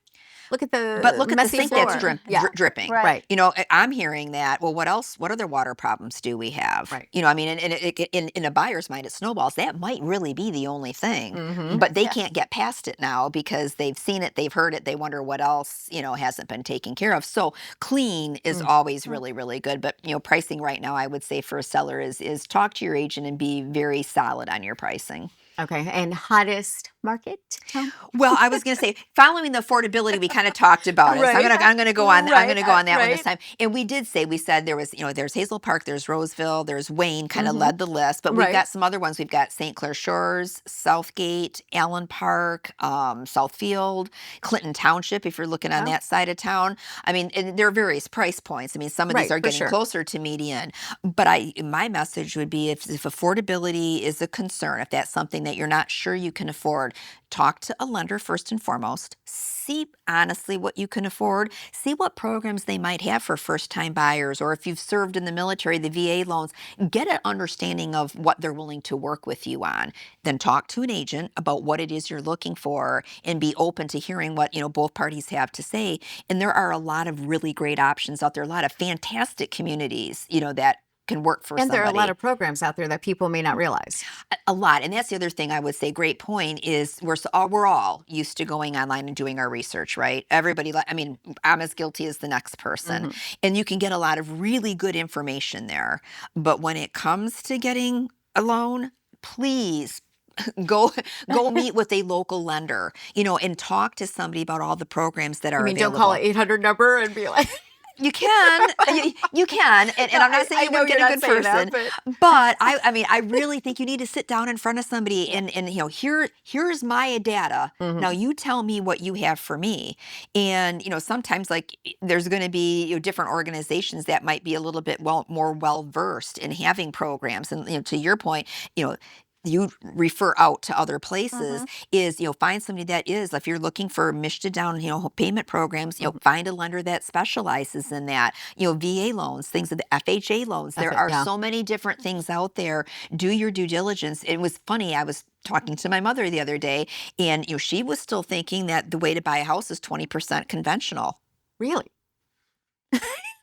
Look at But the look at the messy sink floor. that's Yeah. dripping. Right. You know, I'm hearing that. Well, what else? What other water problems do we have? Right. You know, I mean, in a buyer's mind, it snowballs. That might really be the only thing, but they can't Yes. get past it now because they've seen it, they've heard it, they wonder what else, you know, hasn't been taken care of. So clean is always Mm. really, really good. But you know, pricing right now, I would say for a seller is talk to your agent and be very solid on your pricing. Okay. And hottest market, Tom? Well, I was going to say, following the affordability, we kind of talked about it. So Right. I'm going to go on. I'm going Right. to go on that one this Right. time. And we said there was, you know, there's Hazel Park, there's Roseville, there's Wayne, kind of Mhm. led the list. But we've Right. got some other ones. We've got St. Clair Shores, Southgate, Allen Park, Southfield, Clinton Township. If you're looking on Oh. that side of town, I mean, and there are various price points. I mean, some of these Right, are for getting sure. closer to median. But my message would be if affordability is a concern, if that's something that you're not sure you can afford, talk to a lender first and foremost. See honestly what you can afford. See what programs they might have for first time buyers, or if you've served in the military, the VA loans. Get an understanding of what they're willing to work with you on. Then talk to an agent about what it is you're looking for and be open to hearing what, you know, both parties have to say. And there are a lot of really great options out there, a lot of fantastic communities, you know, that can work for And there are a lot somebody. of programs out there that people may not realize. A lot. And that's the other thing I would say. Great point is we're all used to going online and doing our research, right? Everybody, I mean, I'm as guilty as the next person. Mhm. And you can get a lot of really good information there. But when it comes to getting a loan, please go meet with a local lender, you know, and talk to somebody about all the programs that You are mean don't call available. an 800 number and be like, You can, you can, and No, I'm not saying I you know wouldn't you're get a not good saying that, person, but but I mean, I really think you need to sit down in front of somebody and you know, here's my data. Now Mhm. you tell me what you have for me, and you know, sometimes like there's going to be, you know, different organizations that might be a little bit more well versed in having programs, and you know, to your point, you know. You refer out to other places is, you know, find somebody that is, if you're looking for mished down, you know, payment programs, you know, Mhm. find a lender that specializes in that, you know, VA loans, things of the FHA loans. There are Yeah. so many different things out there. Do your due diligence. It was funny. I was talking to my mother the other day, and, you know, she was still thinking that the way to buy a house is 20% conventional. Really?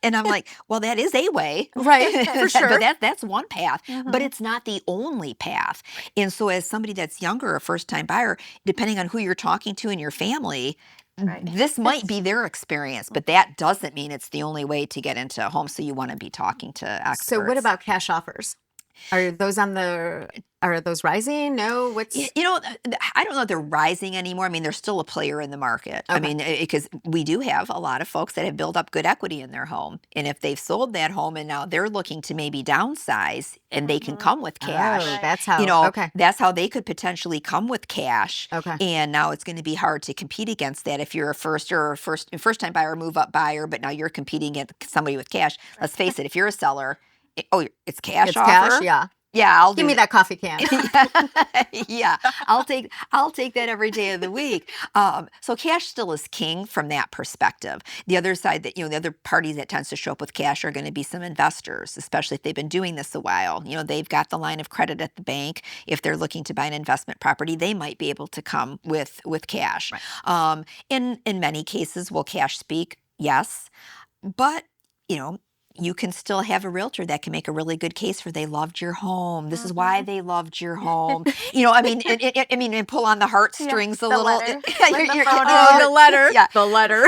And I'm like, well, that is a way, Right, for but sure. that's one path, but it's not the only path. And so, as somebody that's younger, a first time buyer, depending on who you're talking to in your family, Right. this might be their experience, but that doesn't mean it's the only way to get into a home. So, you want to be talking to So what experts. about cash offers? Are those rising? No, what's You know, I don't know if they're rising anymore. I mean, they're still a player in the market. I okay. mean, because we do have a lot of folks that have built up good equity in their home. And if they've sold that home and now they're looking to maybe downsize and they can come with cash, Oh, Right. that's you how. know, Okay. that's how they could potentially come with cash. Okay. And now it's going to be hard to compete against that if you're a first time buyer, move up buyer, but now you're competing against somebody with cash. Let's face it, if you're a seller, it's cash It's cash, offer. yeah. Yeah, I'll Give do me that coffee can. yeah, I'll take that every day of the week. So cash still is king from that perspective. The other side that, you know, the other party that tends to show up with cash are going to be some investors, especially if they've been doing this a while. You know, they've got the line of credit at the bank. If they're looking to buy an investment property, they might be able to come with cash. In many cases, will cash speak? Yes, but you know, you can still have a realtor that can make a really good case for they loved your home. This is why they loved your home. You know, I mean, I mean, and pull on the heartstrings a the little. letter. When the You're- phone Oh, rings. the letter. Yeah. The letter.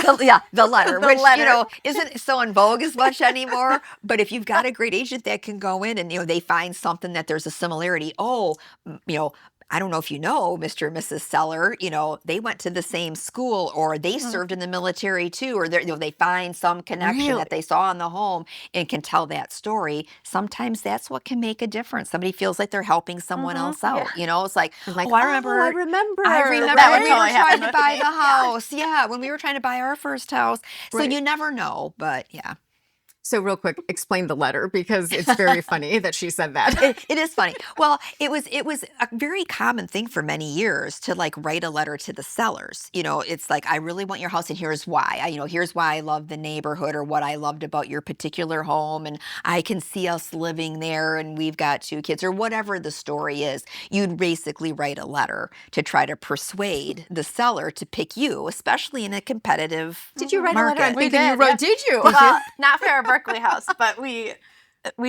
The letter, The which, letter. you know, isn't so in vogue as much anymore. But if you've got a great agent that can go in and, you know, they find something that there's a similarity. Oh, you know, I don't know if you know, Mr. and Mrs. Seller, you know, they went to the same school or they served in the military too, or you know, they find some connection Really? that they saw in the home and can tell that story. Sometimes that's what can make a difference. Somebody feels like they're helping someone else out. Yeah. You know, it's like, It's like, oh, I I remember remember. I remember That when would we were totally trying happen to with buy me. the Yeah. house. Yeah, when we were trying to buy our first house. So Right. you never know, but yeah. So real quick, explain the letter because it's very funny that she said that. It is funny. Well, it was a very common thing for many years to like write a letter to the sellers. It's like, I really want your house and here's why. Here's why I love the neighborhood or what I loved about your particular home, and I can see us living there and we've got 2 kids or whatever the story is. You'd basically write a letter to try to persuade the seller to pick you, especially in a competitive Did you write market. a letter? I'm We thinking you did, wrote. yeah. Did you? Well, not for our Berkeley house, but we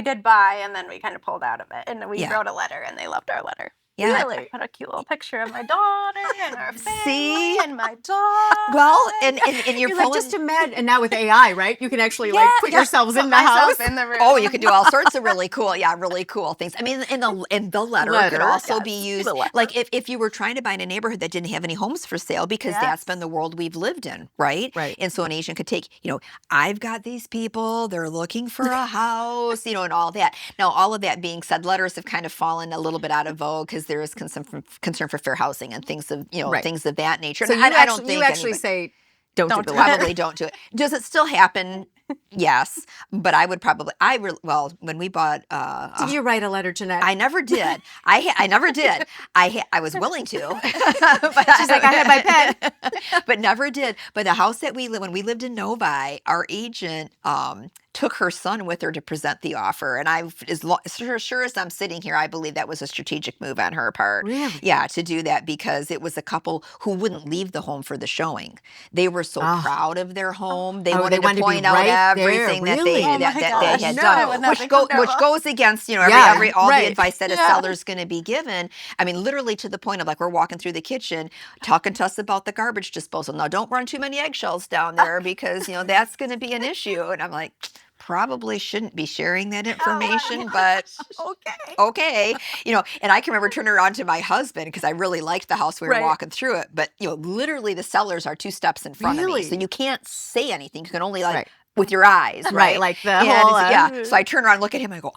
did buy, and then we kind of pulled out of it, and we Yeah. wrote a letter, and they loved our letter. Yeah. I put a cute little picture of my daughter and our family See? and my dog. Well, and you're You're like, pulling. just imagine, and now with AI, right? You can actually like put yourselves in the house. In the room. Oh, you could do all sorts of really cool things. I mean, in the letter could also be used, like if you were trying to buy in a neighborhood that didn't have any homes for sale, because that's been the world we've lived in, right? Right. And so an agent could take, I've got these people, they're looking for a house, and all that. Now, all of that being said, letters have kind of fallen a little bit out of vogue because there is concern for fair housing and things of, things of that nature. So And you I don't think you actually say, don't do the do letter. probably don't do it. Does it still happen? Yes, but I would probably. When we bought. Did you write a letter, Jeanette? I never did. I never did. I was willing to. But She's like, I had my pen. but never did. But the house that when we lived in Novi, our agent took her son with her to present the offer, and sure as I'm sitting here, I believe that was a strategic move on her part. Really? Yeah, to do that, because it was a couple who wouldn't leave the home for the showing. They were so proud of their home. They wanted to point out everything that they had done, which goes against all the advice that a seller's going to be given. I mean, literally to the point of like, we're walking through the kitchen talking to us about the garbage disposal. Now, don't run too many eggshells down there because that's going to be an issue. And I'm like, probably shouldn't be sharing that information, but okay. And I can remember turning around to my husband because I really liked the house. We were walking through it, but literally the sellers are 2 steps in front of me, so you can't say anything. You can only with your eyes, right? Like the whole. So I turn around and look at him and I go,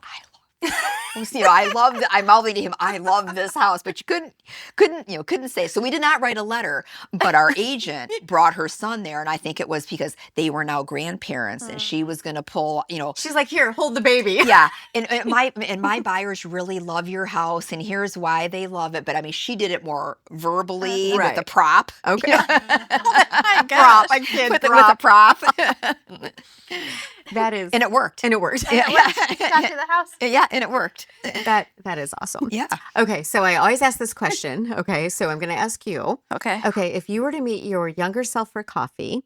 I'm mouthing to him, I love this house, but you couldn't say. So we did not write a letter, but our agent brought her son there, and I think it was because they were now grandparents, and she was going to pull, She's like, here, hold the baby. Yeah, and my buyers really love your house, and here's why they love it. But I mean, she did it more verbally with a prop. Okay. Prop. I kid. With a prop. That is, and it worked. And it worked. Got to the house. Yeah, and it worked. That is awesome. Yeah. Okay, so I always ask this question. Okay, so I'm going to ask you. Okay. Okay, if you were to meet your younger self for coffee,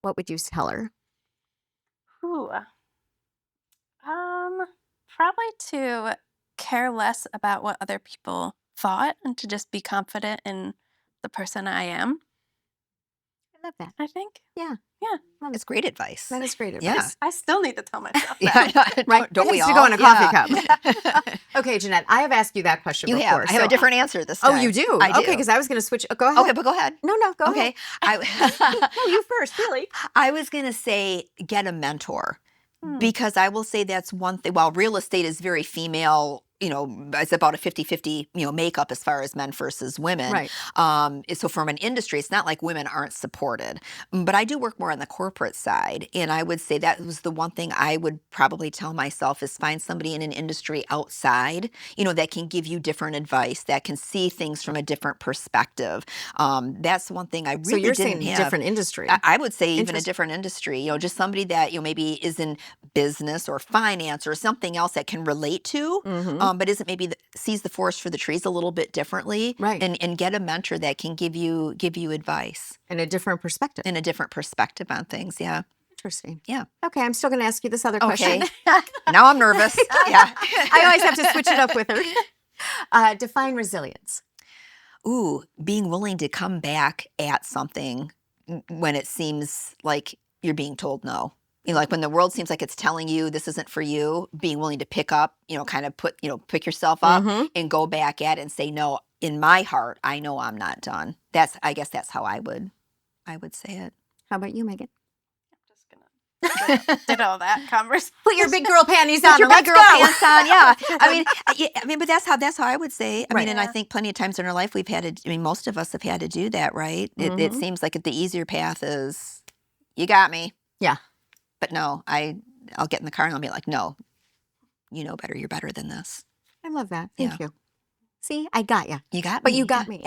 what would you tell her? Ooh. Probably to care less about what other people thought and to just be confident in the person I am. I love that. I think. Yeah. It's great advice. That is great advice. I still need to tell myself that. Yeah, Right? Don't we It all? needs to go in a coffee cup. Okay, Jeanette, I have asked you that question You before. have. I have a different answer this time. Oh, you do? I do. Okay, because I was going to switch. Go ahead. Okay, but go ahead. No, go ahead. Okay. No, you first, really. I was going to say get a mentor, because I will say that's one thing. While real estate is very female, it's about a 50-50, makeup as far as men versus women. Right. So from an industry, it's not like women aren't supported. But I do work more on the corporate side. And I would say that was the one thing I would probably tell myself is find somebody in an industry outside, that can give you different advice, that can see things from a different perspective. That's one thing I really So you're didn't saying have. different industry. I would say even a different industry, just somebody that, maybe is in business or finance or something else that can relate to. But isn't maybe sees the forest for the trees a little bit differently, right? And get a mentor that can give you advice and a different perspective, on things. Yeah, interesting. Yeah. Okay, I'm still going to ask you this other question. Now I'm nervous. Yeah, I always have to switch it up with her. Define resilience. Ooh, being willing to come back at something when it seems like you're being told no. Like when the world seems like it's telling you this isn't for you, being willing to pick up, kind of pick yourself up and go back at it and say, no, in my heart, I know I'm not done. I guess that's how I would say it. How about you, Megan? I'm just gonna did all that conversation. Put your big girl panties on. Put your big girl pants on. Yeah. I mean, but that's how I would say. I Right. mean, and I think plenty of times in our life we've had to. I mean, most of us have had to do that, right? It seems like the easier path is, you got me. Yeah. But no, I'll get in the car and I'll be like, no, you know better. You're better than this. I love that. Yeah. Thank you. See, I got you. You got But me. you got me.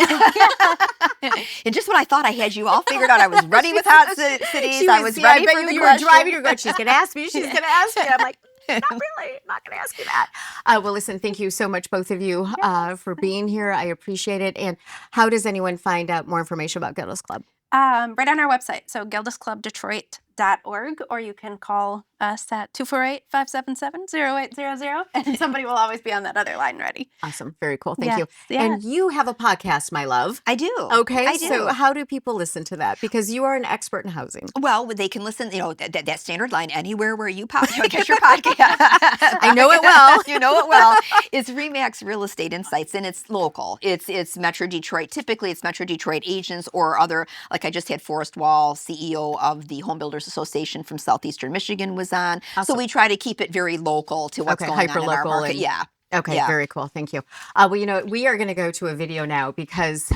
And just when I thought I had you all figured out, I was ready with hot cities. I was ready for the you question. were driving. You're going, she's going to ask me. She's going to ask me. I'm like, not really. I'm not going to ask you that. Well, listen, thank you so much, both of you, for being here. I appreciate it. And how does anyone find out more information about Gilda's Club? Right on our website, so gildasclubdetroit.org, or you can call us at 248-577-0800, and somebody will always be on that other line ready. Awesome. Very cool. Thank you. Yes. And you have a podcast, my love. I do. Okay. I do. So how do people listen to that? Because you are an expert in housing. Well, they can listen, that standard line anywhere where you get your podcast. I know it well. You know it well. It's Remax Real Estate Insights, and it's local. It's Metro Detroit. Typically, it's Metro Detroit agents or other, like I just had Forrest Wall, CEO of the Home Builders Association from Southeastern Michigan, was on. Awesome. So we try to keep it very local to what's going on in our hyper-local market. and- Yeah. Okay, Yeah. very cool. Thank you. Well, we are going to go to a video now because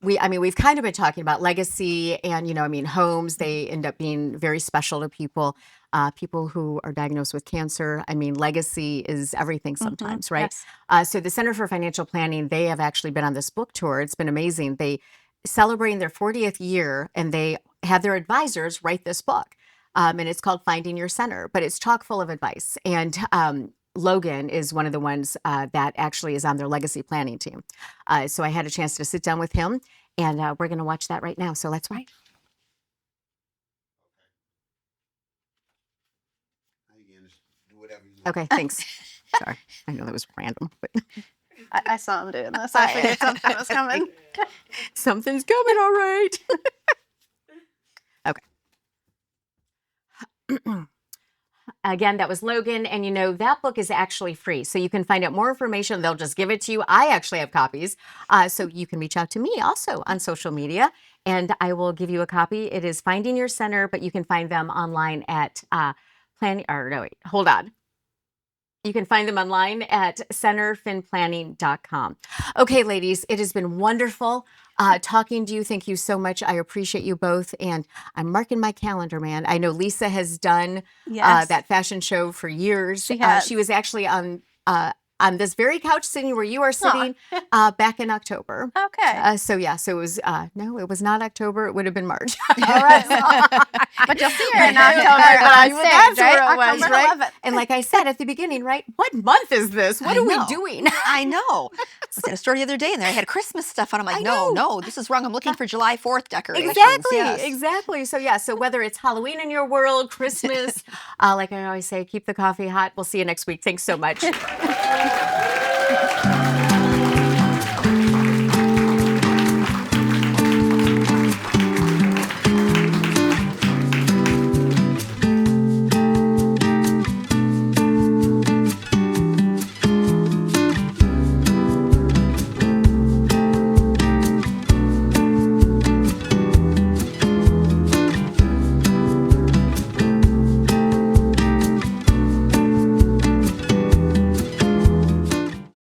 we've kind of been talking about legacy and, homes, they end up being very special to people, people who are diagnosed with cancer. I mean, legacy is everything sometimes, right? Yes. So the Center for Financial Planning, they have actually been on this book tour. It's been amazing. They celebrating their 40th year and they have their advisors write this book. And it's called Finding Your Center, but it's chock full of advice. And Logan is one of the ones that actually is on their legacy planning team. So I had a chance to sit down with him, and we're going to watch that right now. So let's watch. Okay, thanks. Sorry, I know that was random, but I saw him doing this. I figured something was coming. something's coming, all right. Okay. Again, that was Logan. And that book is actually free. So you can find out more information. They'll just give it to you. I actually have copies. So you can reach out to me also on social media and I will give you a copy. It is Finding Your Center, but you can find them online at You can find them online at centerfinplanning.com. Okay, ladies, it has been wonderful talking to you. Thank you so much. I appreciate you both. And I'm marking my calendar, man. I know Lisa has done Yes. that fashion show for years. She has. She was actually on this very couch sitting where you are sitting back in October. Okay. So it was, no, it was not October. It would have been March. All right. But you'll see her in October on stage, That's right? where it was, October right? 11th. And like I said at the beginning, right? What month is this? What I are we know. doing? I know. I was at a store the other day and I had Christmas stuff on. I'm like, I know. no, this is wrong. I'm looking for July 4th decorations. Exactly. Yes. Exactly. So whether it's Halloween in your world, Christmas, like I always say, keep the coffee hot. We'll see you next week. Thanks so much.